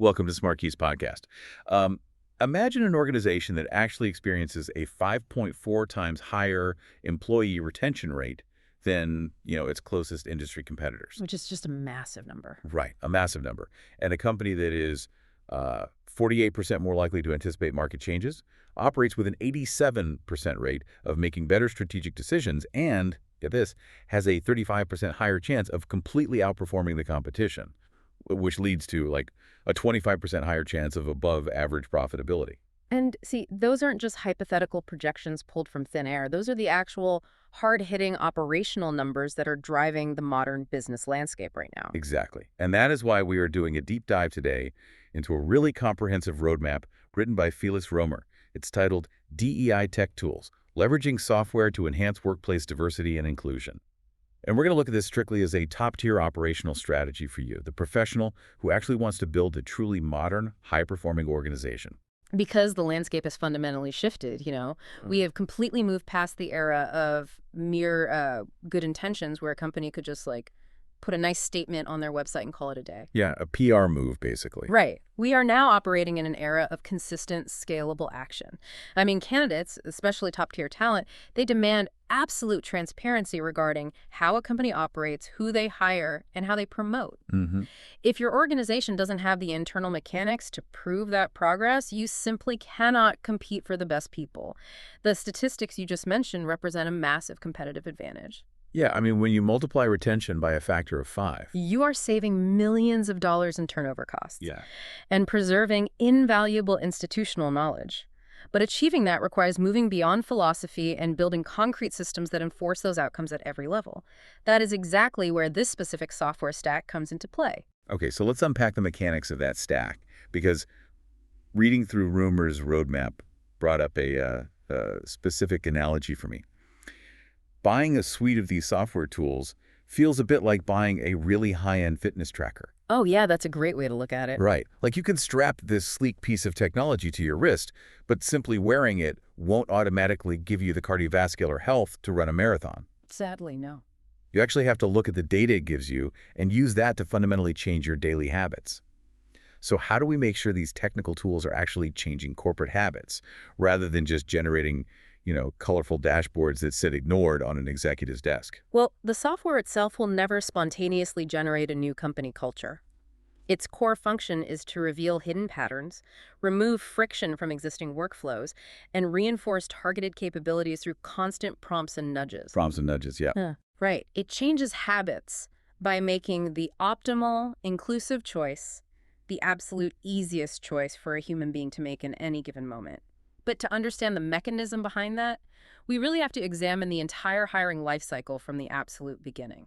Welcome to SmartKeys podcast. Imagine an organization that actually experiences a 5.4 times higher employee retention rate than, its closest industry competitors. Which is just a massive number. Right, a massive number. And a company that is 48% more likely to anticipate market changes, operates with an 87% rate of making better strategic decisions, and, get this, has a 35% higher chance of completely outperforming the competition, which leads to like a 25% higher chance of above average profitability. And see, those aren't just hypothetical projections pulled from thin air. Those are the actual hard-hitting operational numbers that are driving the modern business landscape right now. Exactly. And that is why we are doing a deep dive today into a really comprehensive roadmap written by Felix Römer. It's titled DEI Tech Tools, Leveraging Software to Enhance Workplace Diversity and Inclusion. And we're going to look at this strictly as a top-tier operational strategy for you, the professional who actually wants to build a truly modern, high-performing organization. Because the landscape has fundamentally shifted, we have completely moved past the era of mere good intentions where a company could just put a nice statement on their website and call it a day. Yeah, a PR move, basically. Right. We are now operating in an era of consistent, scalable action. I mean, candidates, especially top-tier talent, they demand absolute transparency regarding how a company operates, who they hire, and how they promote. If your organization doesn't have the internal mechanics to prove that progress, you simply cannot compete for the best people. The statistics you just mentioned represent a massive competitive advantage. Yeah, I mean, when you multiply retention by a factor of 5... you are saving millions of dollars in turnover costs. Yeah. And preserving invaluable institutional knowledge. But achieving that requires moving beyond philosophy and building concrete systems that enforce those outcomes at every level. That is exactly where this specific software stack comes into play. Okay, so let's unpack the mechanics of that stack, because reading through Römer's roadmap brought up a specific analogy for me. Buying a suite of these software tools feels a bit like buying a really high-end fitness tracker. Oh, yeah, that's a great way to look at it. Right. Like you can strap this sleek piece of technology to your wrist, but simply wearing it won't automatically give you the cardiovascular health to run a marathon. Sadly, no. You actually have to look at the data it gives you and use that to fundamentally change your daily habits. So how do we make sure these technical tools are actually changing corporate habits rather than just generating colorful dashboards that sit ignored on an executive's desk? Well, the software itself will never spontaneously generate a new company culture. Its core function is to reveal hidden patterns, remove friction from existing workflows, and reinforce targeted capabilities through constant prompts and nudges. Prompts and nudges, yeah. Right. It changes habits by making the optimal, inclusive choice the absolute easiest choice for a human being to make in any given moment. But to understand the mechanism behind that, we really have to examine the entire hiring lifecycle from the absolute beginning.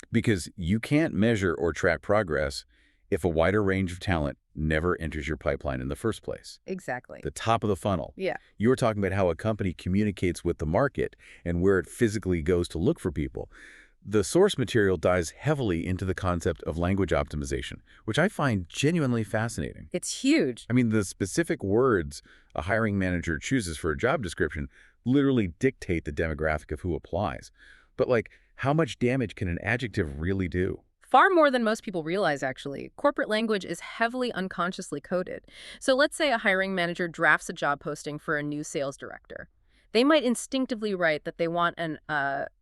Because you can't measure or track progress if a wider range of talent never enters your pipeline in the first place. Exactly. The top of the funnel. Yeah. You were talking about how a company communicates with the market and where it physically goes to look for people. The source material dives heavily into the concept of language optimization, which I find genuinely fascinating. It's huge. I mean, the specific words a hiring manager chooses for a job description literally dictate the demographic of who applies. But how much damage can an adjective really do? Far more than most people realize, actually. Corporate language is heavily unconsciously coded. So let's say a hiring manager drafts a job posting for a new sales director. They might instinctively write that they want an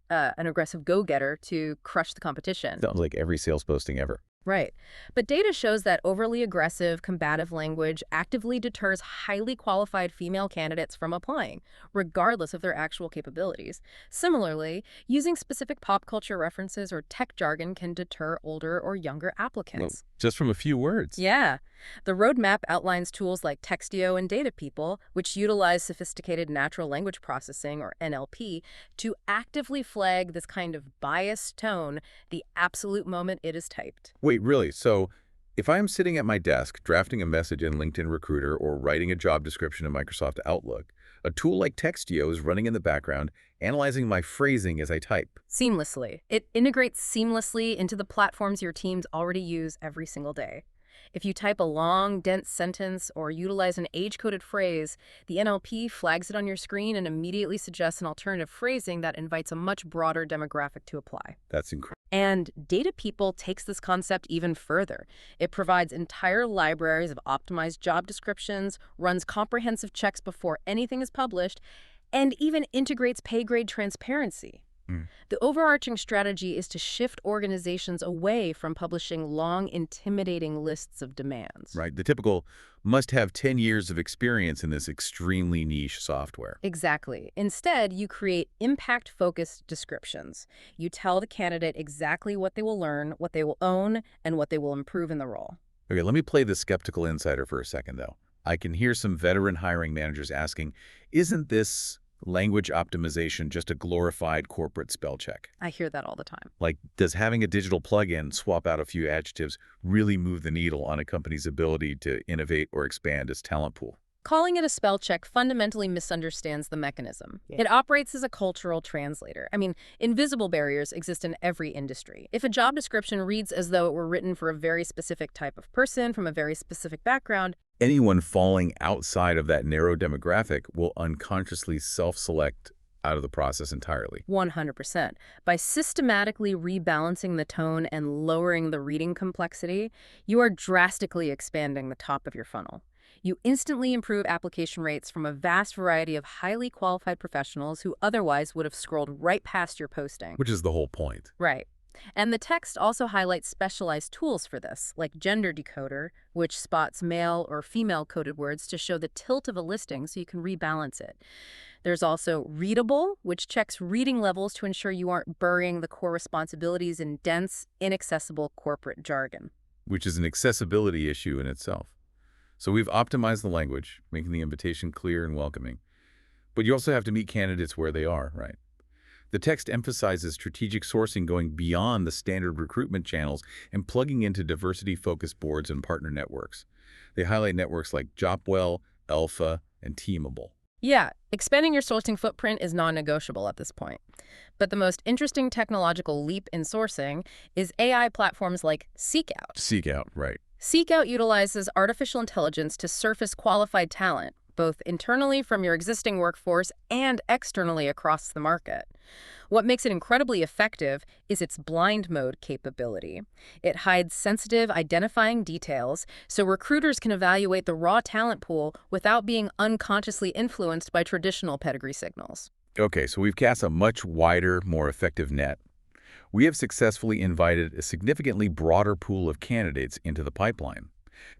aggressive go-getter to crush the competition. Sounds like every sales posting ever. Right. But data shows that overly aggressive, combative language actively deters highly qualified female candidates from applying, regardless of their actual capabilities. Similarly, using specific pop culture references or tech jargon can deter older or younger applicants. Well, just from a few words. Yeah. The roadmap outlines tools like Textio and Data People, which utilize sophisticated natural language processing, or NLP, to actively flag this kind of biased tone the absolute moment it is typed. Wait, really? So if I'm sitting at my desk drafting a message in LinkedIn Recruiter or writing a job description in Microsoft Outlook, a tool like Textio is running in the background, analyzing my phrasing as I type. Seamlessly. It integrates seamlessly into the platforms your teams already use every single day. If you type a long, dense sentence or utilize an age-coded phrase, the NLP flags it on your screen and immediately suggests an alternative phrasing that invites a much broader demographic to apply. That's incredible. And Data People takes this concept even further. It provides entire libraries of optimized job descriptions, runs comprehensive checks before anything is published, and even integrates pay grade transparency. The overarching strategy is to shift organizations away from publishing long, intimidating lists of demands. Right. The typical must have 10 years of experience in this extremely niche software. Exactly. Instead, you create impact-focused descriptions. You tell the candidate exactly what they will learn, what they will own, and what they will improve in the role. Okay, let me play the skeptical insider for a second, though. I can hear some veteran hiring managers asking, isn't this language optimization just a glorified corporate spell check? I hear that all the time. Like, does having a digital plugin swap out a few adjectives really move the needle on a company's ability to innovate or expand its talent pool? Calling it a spell check fundamentally misunderstands the mechanism. It operates as a cultural translator. I mean, invisible barriers exist in every industry. If a job description reads as though it were written for a very specific type of person from a very specific background, Anyone falling outside of that narrow demographic will unconsciously self-select out of the process entirely. 100%. By systematically rebalancing the tone and lowering the reading complexity, you are drastically expanding the top of your funnel. You instantly improve application rates from a vast variety of highly qualified professionals who otherwise would have scrolled right past your posting. Which is the whole point. Right. And the text also highlights specialized tools for this, like Gender Decoder, which spots male or female coded words to show the tilt of a listing so you can rebalance it. There's also Readable, which checks reading levels to ensure you aren't burying the core responsibilities in dense, inaccessible corporate jargon. Which is an accessibility issue in itself. So we've optimized the language, making the invitation clear and welcoming. But you also have to meet candidates where they are, right? The text emphasizes strategic sourcing going beyond the standard recruitment channels and plugging into diversity-focused boards and partner networks. They highlight networks like Jobwell, Alpha, and Teamable. Yeah, expanding your sourcing footprint is non-negotiable at this point. But the most interesting technological leap in sourcing is AI platforms like Seekout. Seekout, right. Seekout utilizes artificial intelligence to surface qualified talent, both internally from your existing workforce and externally across the market. What makes it incredibly effective is its blind mode capability. It hides sensitive, identifying details so recruiters can evaluate the raw talent pool without being unconsciously influenced by traditional pedigree signals. Okay, so we've cast a much wider, more effective net. We have successfully invited a significantly broader pool of candidates into the pipeline.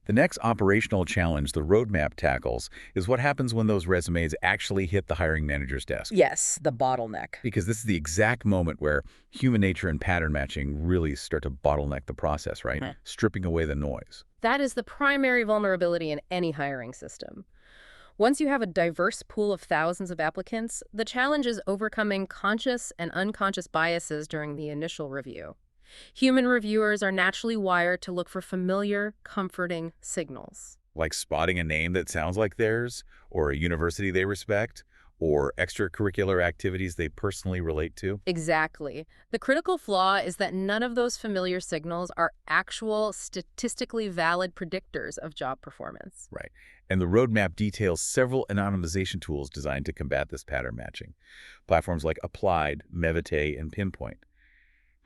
The next operational challenge the roadmap tackles is what happens when those resumes actually hit the hiring manager's desk. Yes, the bottleneck. Because this is the exact moment where human nature and pattern matching really start to bottleneck the process, right? Stripping away the noise. That is the primary vulnerability in any hiring system. Once you have a diverse pool of thousands of applicants, the challenge is overcoming conscious and unconscious biases during the initial review. Human reviewers are naturally wired to look for familiar, comforting signals. Like spotting a name that sounds like theirs, or a university they respect, or extracurricular activities they personally relate to. Exactly. The critical flaw is that none of those familiar signals are actual, statistically valid predictors of job performance. Right. And the roadmap details several anonymization tools designed to combat this pattern matching. Platforms like Applied, Mevite, and Pinpoint.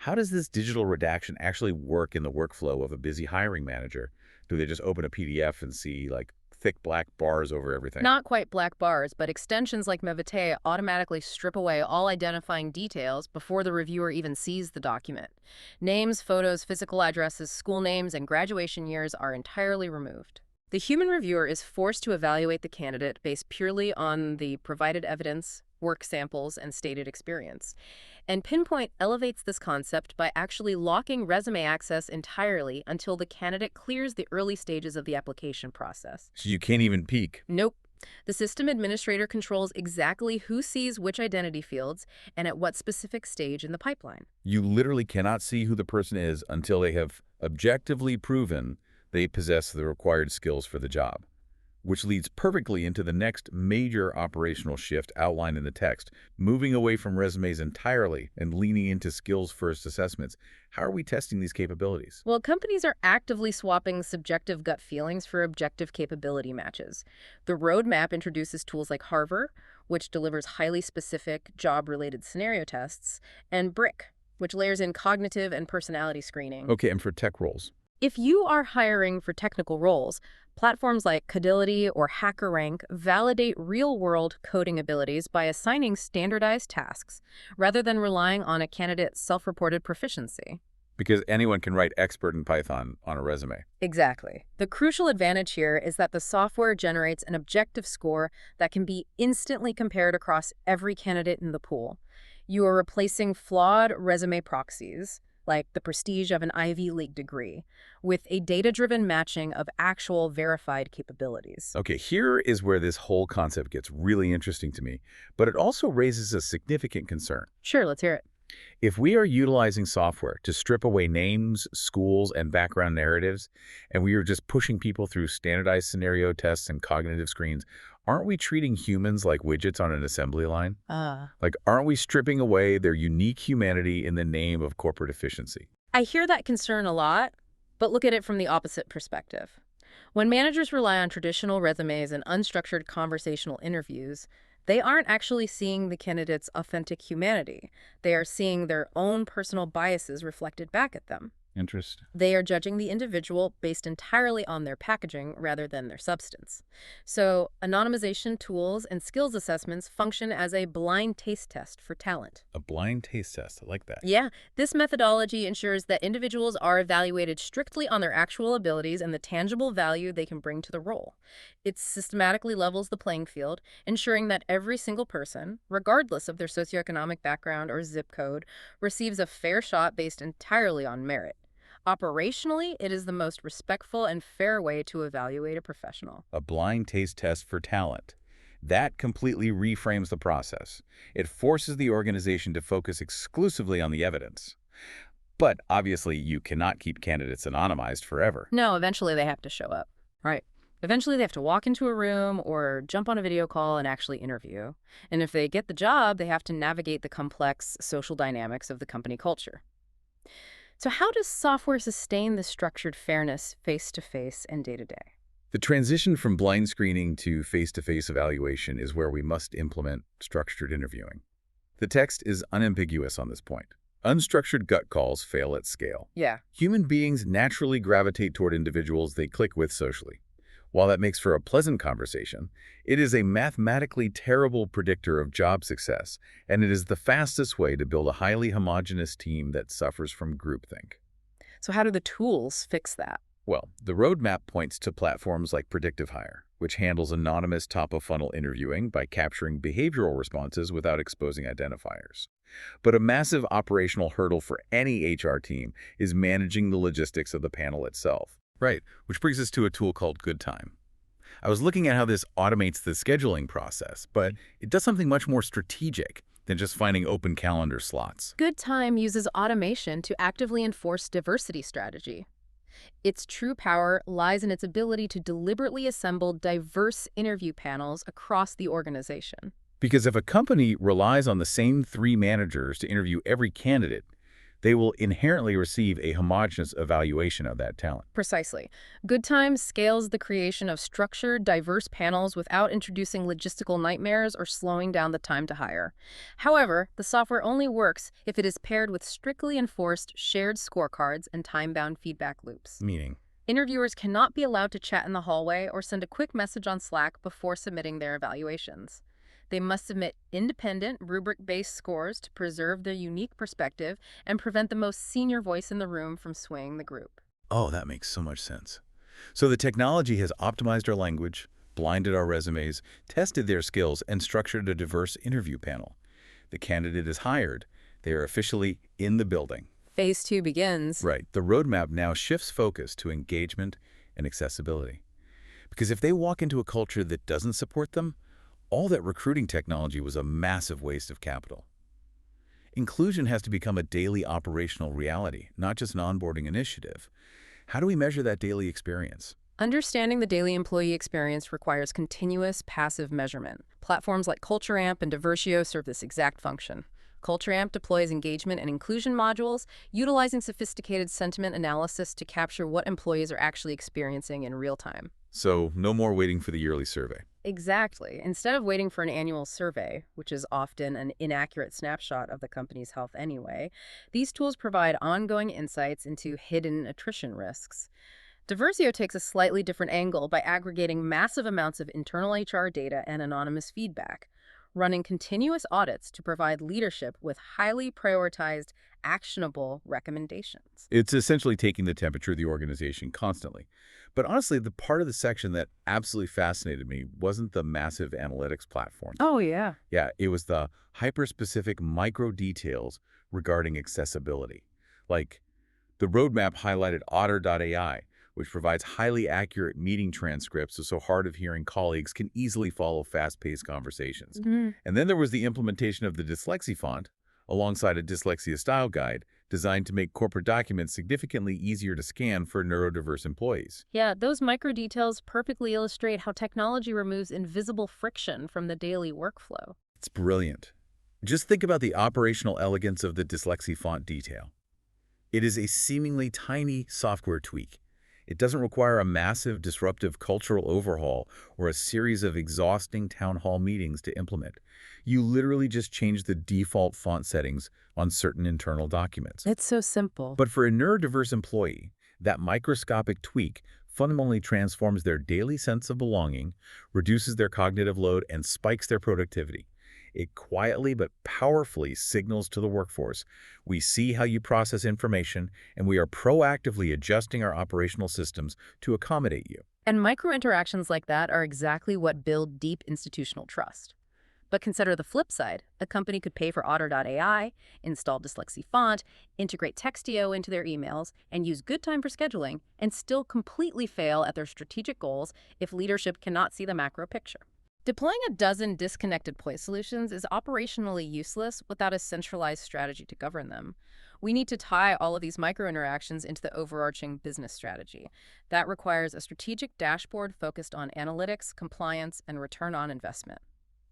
How does this digital redaction actually work in the workflow of a busy hiring manager? Do they just open a PDF and see, like, thick black bars over everything? Not quite black bars, but extensions like Mevite automatically strip away all identifying details before the reviewer even sees the document. Names, photos, physical addresses, school names, and graduation years are entirely removed. The human reviewer is forced to evaluate the candidate based purely on the provided evidence, work samples, and stated experience. And Pinpoint elevates this concept by actually locking resume access entirely until the candidate clears the early stages of the application process. So you can't even peek. Nope. The system administrator controls exactly who sees which identity fields and at what specific stage in the pipeline. You literally cannot see who the person is until they have objectively proven they possess the required skills for the job. which leads perfectly into the next major operational shift outlined in the text, moving away from resumes entirely and leaning into skills-first assessments. How are we testing these capabilities? Well, companies are actively swapping subjective gut feelings for objective capability matches. The roadmap introduces tools like Harvard, which delivers highly specific job-related scenario tests, and BRIC, which layers in cognitive and personality screening. Okay, and for tech roles? If you are hiring for technical roles, platforms like Codility or HackerRank validate real-world coding abilities by assigning standardized tasks rather than relying on a candidate's self-reported proficiency. Because anyone can write expert in Python on a resume. Exactly. The crucial advantage here is that the software generates an objective score that can be instantly compared across every candidate in the pool. You are replacing flawed resume proxies, like the prestige of an Ivy League degree, with a data-driven matching of actual verified capabilities. Okay, here is where this whole concept gets really interesting to me, but it also raises a significant concern. Sure, let's hear it. If we are utilizing software to strip away names, schools, and background narratives, and we are just pushing people through standardized scenario tests and cognitive screens, aren't we treating humans like widgets on an assembly line? Like, aren't we stripping away their unique humanity in the name of corporate efficiency? I hear that concern a lot, but look at it from the opposite perspective. When managers rely on traditional resumes and unstructured conversational interviews, they aren't actually seeing the candidate's authentic humanity. They are seeing their own personal biases reflected back at them. Interesting. They are judging the individual based entirely on their packaging rather than their substance. So, anonymization tools and skills assessments function as a blind taste test for talent. A blind taste test. I like that. Yeah, this methodology ensures that individuals are evaluated strictly on their actual abilities and the tangible value they can bring to the role. It systematically levels the playing field, ensuring that every single person, regardless of their socioeconomic background or zip code, receives a fair shot based entirely on merit. Operationally, it is the most respectful and fair way to evaluate a professional. A blind taste test for talent. That completely reframes the process. It forces the organization to focus exclusively on the evidence. But obviously, you cannot keep candidates anonymized forever. No, eventually they have to show up. Right. Eventually they have to walk into a room or jump on a video call and actually interview. And if they get the job, they have to navigate the complex social dynamics of the company culture. So how does software sustain this structured fairness face-to-face and day-to-day? The transition from blind screening to face-to-face evaluation is where we must implement structured interviewing. The text is unambiguous on this point. Unstructured gut calls fail at scale. Yeah. Human beings naturally gravitate toward individuals they click with socially. While that makes for a pleasant conversation, it is a mathematically terrible predictor of job success, and it is the fastest way to build a highly homogeneous team that suffers from groupthink. So how do the tools fix that? Well, the roadmap points to platforms like Predictive Hire, which handles anonymous top-of-funnel interviewing by capturing behavioral responses without exposing identifiers. But a massive operational hurdle for any HR team is managing the logistics of the panel itself. Right, which brings us to a tool called GoodTime. I was looking at how this automates the scheduling process, but it does something much more strategic than just finding open calendar slots. GoodTime uses automation to actively enforce diversity strategy. Its true power lies in its ability to deliberately assemble diverse interview panels across the organization. Because if a company relies on the same 3 managers to interview every candidate, they will inherently receive a homogeneous evaluation of that talent. Precisely. GoodTime scales the creation of structured, diverse panels without introducing logistical nightmares or slowing down the time to hire. However, the software only works if it is paired with strictly enforced shared scorecards and time-bound feedback loops. Meaning? Interviewers cannot be allowed to chat in the hallway or send a quick message on Slack before submitting their evaluations. They must submit independent, rubric-based scores to preserve their unique perspective and prevent the most senior voice in the room from swaying the group. Oh, that makes so much sense. So the technology has optimized our language, blinded our resumes, tested their skills, and structured a diverse interview panel. The candidate is hired. They are officially in the building. Phase 2 begins. Right. The roadmap now shifts focus to engagement and accessibility. Because if they walk into a culture that doesn't support them, all that recruiting technology was a massive waste of capital. Inclusion has to become a daily operational reality, not just an onboarding initiative. How do we measure that daily experience? Understanding the daily employee experience requires continuous passive measurement. Platforms like CultureAmp and Diversio serve this exact function. CultureAmp deploys engagement and inclusion modules, utilizing sophisticated sentiment analysis to capture what employees are actually experiencing in real time. So no more waiting for the yearly survey. Exactly. Instead of waiting for an annual survey, which is often an inaccurate snapshot of the company's health anyway, these tools provide ongoing insights into hidden attrition risks. Diversio takes a slightly different angle by aggregating massive amounts of internal HR data and anonymous feedback, running continuous audits to provide leadership with highly prioritized, actionable recommendations. It's essentially taking the temperature of the organization constantly. But honestly, the part of the section that absolutely fascinated me wasn't the massive analytics platforms. Oh, yeah. Yeah, it was the hyper-specific micro details regarding accessibility. Like, the roadmap highlighted otter.ai, which provides highly accurate meeting transcripts so hard-of-hearing colleagues can easily follow fast-paced conversations. Mhm. And then there was the implementation of the dyslexia font, alongside a dyslexia style guide designed to make corporate documents significantly easier to scan for neurodiverse employees. Yeah, those micro details perfectly illustrate how technology removes invisible friction from the daily workflow. It's brilliant. Just think about the operational elegance of the dyslexia font detail. It is a seemingly tiny software tweak. It doesn't require a massive disruptive cultural overhaul or a series of exhausting town hall meetings to implement. You literally just change the default font settings on certain internal documents. It's so simple. But for a neurodiverse employee, that microscopic tweak fundamentally transforms their daily sense of belonging, reduces their cognitive load, and spikes their productivity. It quietly but powerfully signals to the workforce, we see how you process information, and we are proactively adjusting our operational systems to accommodate you. And micro interactions like that are exactly what build deep institutional trust. But consider the flip side. A company could pay for otter.ai, install dyslexia font, integrate Textio into their emails, and use good time for scheduling, and still completely fail at their strategic goals if leadership cannot see the macro picture. Deploying a dozen disconnected point solutions is operationally useless without a centralized strategy to govern them. We need to tie all of these micro-interactions into the overarching business strategy. That requires a strategic dashboard focused on analytics, compliance, and return on investment.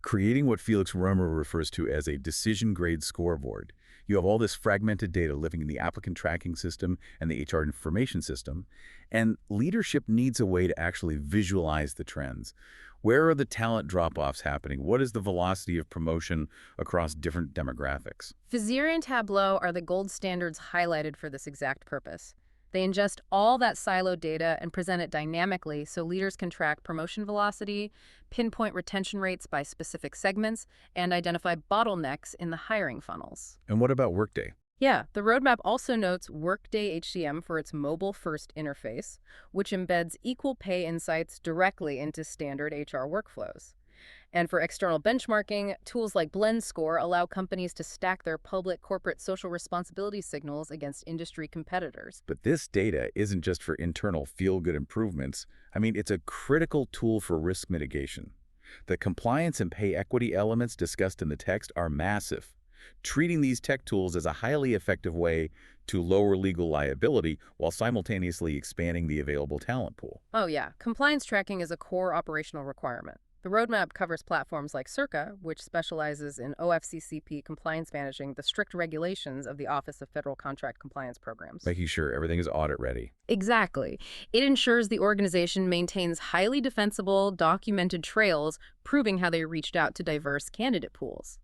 Creating what Felix Römer refers to as a decision-grade scoreboard. You have all this fragmented data living in the applicant tracking system and the HR information system, and leadership needs a way to actually visualize the trends. Where are the talent drop-offs happening? What is the velocity of promotion across different demographics? Vizier and Tableau are the gold standards highlighted for this exact purpose. They ingest all that siloed data and present it dynamically so leaders can track promotion velocity, pinpoint retention rates by specific segments, and identify bottlenecks in the hiring funnels. And what about Workday? Yeah, the roadmap also notes Workday HCM for its mobile-first interface, which embeds equal pay insights directly into standard HR workflows. And for external benchmarking, tools like BlendScore allow companies to stack their public corporate social responsibility signals against industry competitors. But this data isn't just for internal feel-good improvements. I mean, it's a critical tool for risk mitigation. The compliance and pay equity elements discussed in the text are massive. Treating these tech tools as a highly effective way to lower legal liability while simultaneously expanding the available talent pool. Oh yeah, compliance tracking is a core operational requirement. The roadmap covers platforms like Circa, which specializes in OFCCP compliance managing the strict regulations of the Office of Federal Contract Compliance Programs. Making sure everything is audit ready. Exactly. It ensures the organization maintains highly defensible, documented trails proving how they reached out to diverse candidate pools.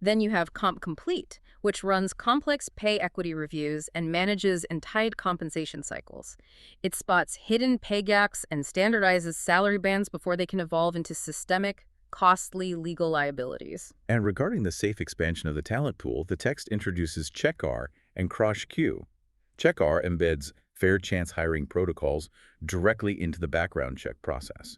Then you have Comp Complete, which runs complex pay equity reviews and manages entire compensation cycles. It spots hidden pay gaps and standardizes salary bands before they can evolve into systemic, costly legal liabilities. And regarding the safe expansion of the talent pool, the text introduces CheckR and CrossQ. CheckR embeds fair chance hiring protocols directly into the background check process.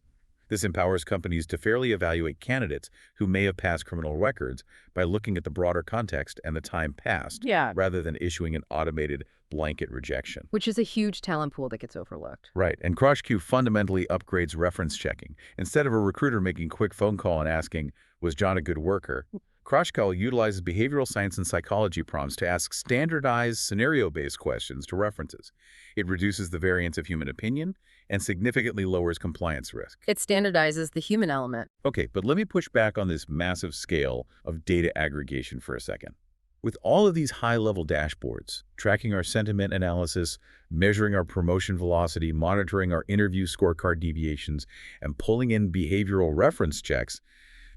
This empowers companies to fairly evaluate candidates who may have passed criminal records by looking at the broader context and the time passed, rather than issuing an automated blanket rejection. Which is a huge talent pool that gets overlooked. Right, and CrossQ fundamentally upgrades reference checking. Instead of a recruiter making a quick phone call and asking, was John a good worker? Kroshkal utilizes behavioral science and psychology prompts to ask standardized scenario-based questions to references. It reduces the variance of human opinion and significantly lowers compliance risk. It standardizes the human element. Okay, but let me push back on this massive scale of data aggregation for a second. With all of these high-level dashboards, tracking our sentiment analysis, measuring our promotion velocity, monitoring our interview scorecard deviations, and pulling in behavioral reference checks,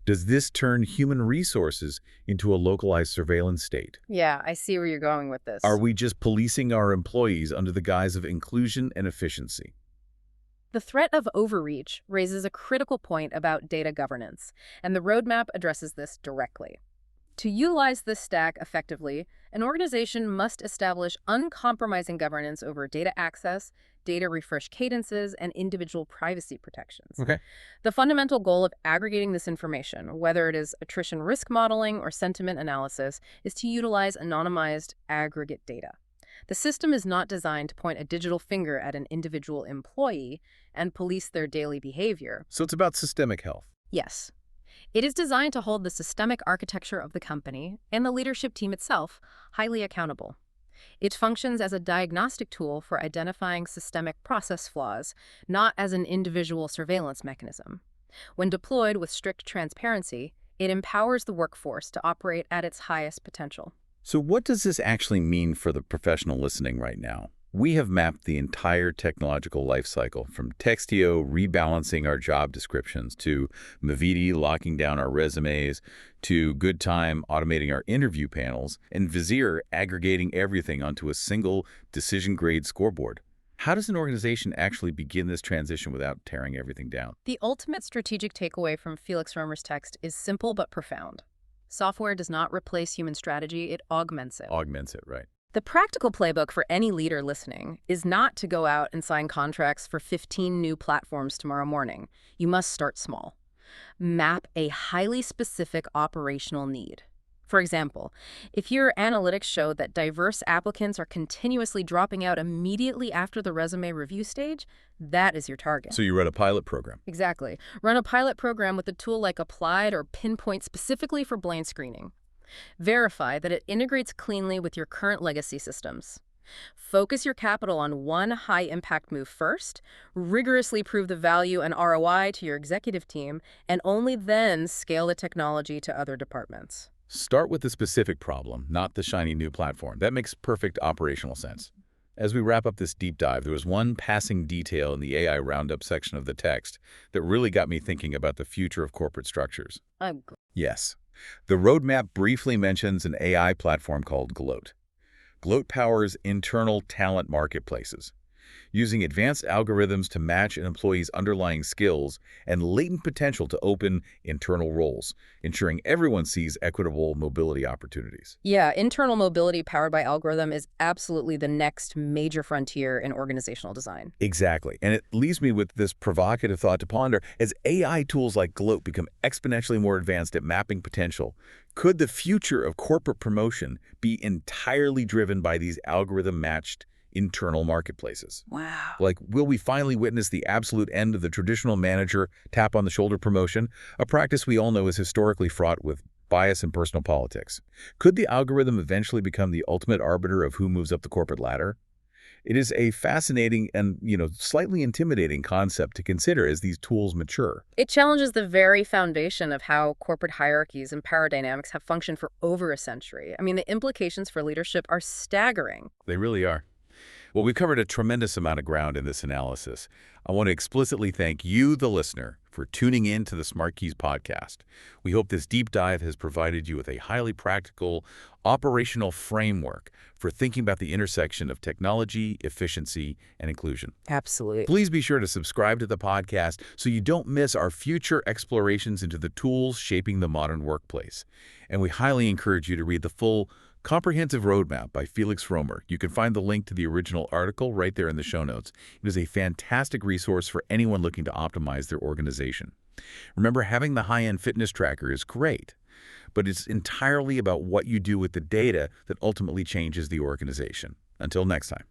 does this turn human resources into a localized surveillance state? Yeah, I see where you're going with this. Are we just policing our employees under the guise of inclusion and efficiency? The threat of overreach raises a critical point about data governance, and the roadmap addresses this directly. To utilize this stack effectively, an organization must establish uncompromising governance over data access, data refresh cadences, and individual privacy protections. Okay. The fundamental goal of aggregating this information, whether it is attrition risk modeling or sentiment analysis, is to utilize anonymized aggregate data. The system is not designed to point a digital finger at an individual employee and police their daily behavior. So it's about systemic health. Yes. It is designed to hold the systemic architecture of the company and the leadership team itself highly accountable. It functions as a diagnostic tool for identifying systemic process flaws, not as an individual surveillance mechanism. When deployed with strict transparency, it empowers the workforce to operate at its highest potential. So what does this actually mean for the professional listening right now? We have mapped the entire technological life cycle, from Textio rebalancing our job descriptions, to Maviti locking down our resumes, to GoodTime automating our interview panels, and Vizier aggregating everything onto a single decision-grade scoreboard. How does an organization actually begin this transition without tearing everything down? The ultimate strategic takeaway from Felix Römer's text is simple but profound. Software does not replace human strategy, it augments it. Augments it, right. The practical playbook for any leader listening is not to go out and sign contracts for 15 new platforms tomorrow morning. You must start small. Map a highly specific operational need. For example, if your analytics show that diverse applicants are continuously dropping out immediately after the resume review stage, that is your target. So you run a pilot program. Exactly. Run a pilot program with a tool like Applied or Pinpoint specifically for blind screening. Verify that it integrates cleanly with your current legacy systems. Focus your capital on one high-impact move first, rigorously prove the value and ROI to your executive team, and only then scale the technology to other departments. Start with the specific problem, not the shiny new platform. That makes perfect operational sense. As we wrap up this deep dive, there was one passing detail in the AI Roundup section of the text that really got me thinking about the future of corporate structures. Yes. The roadmap briefly mentions an AI platform called Gloat. Gloat powers internal talent marketplaces, using advanced algorithms to match an employee's underlying skills and latent potential to open internal roles, ensuring everyone sees equitable mobility opportunities. Yeah, internal mobility powered by algorithm is absolutely the next major frontier in organizational design. Exactly. And it leaves me with this provocative thought to ponder. As AI tools like Gloat become exponentially more advanced at mapping potential, could the future of corporate promotion be entirely driven by these algorithm-matched internal marketplaces? Wow. Like, will we finally witness the absolute end of the traditional manager tap-on-the-shoulder promotion, a practice we all know is historically fraught with bias and personal politics? Could the algorithm eventually become the ultimate arbiter of who moves up the corporate ladder? It is a fascinating and, slightly intimidating concept to consider as these tools mature. It challenges the very foundation of how corporate hierarchies and power dynamics have functioned for over a century. I mean, the implications for leadership are staggering. They really are. Well, we've covered a tremendous amount of ground in this analysis. I want to explicitly thank you, the listener, for tuning in to the SmartKeys podcast. We hope this deep dive has provided you with a highly practical, operational framework for thinking about the intersection of technology, efficiency, and inclusion. Absolutely. Please be sure to subscribe to the podcast so you don't miss our future explorations into the tools shaping the modern workplace. And we highly encourage you to read the full Comprehensive Roadmap by Felix Römer. You can find the link to the original article right there in the show notes. It is a fantastic resource for anyone looking to optimize their organization. Remember, having the high-end fitness tracker is great, but it's entirely about what you do with the data that ultimately changes the organization. Until next time.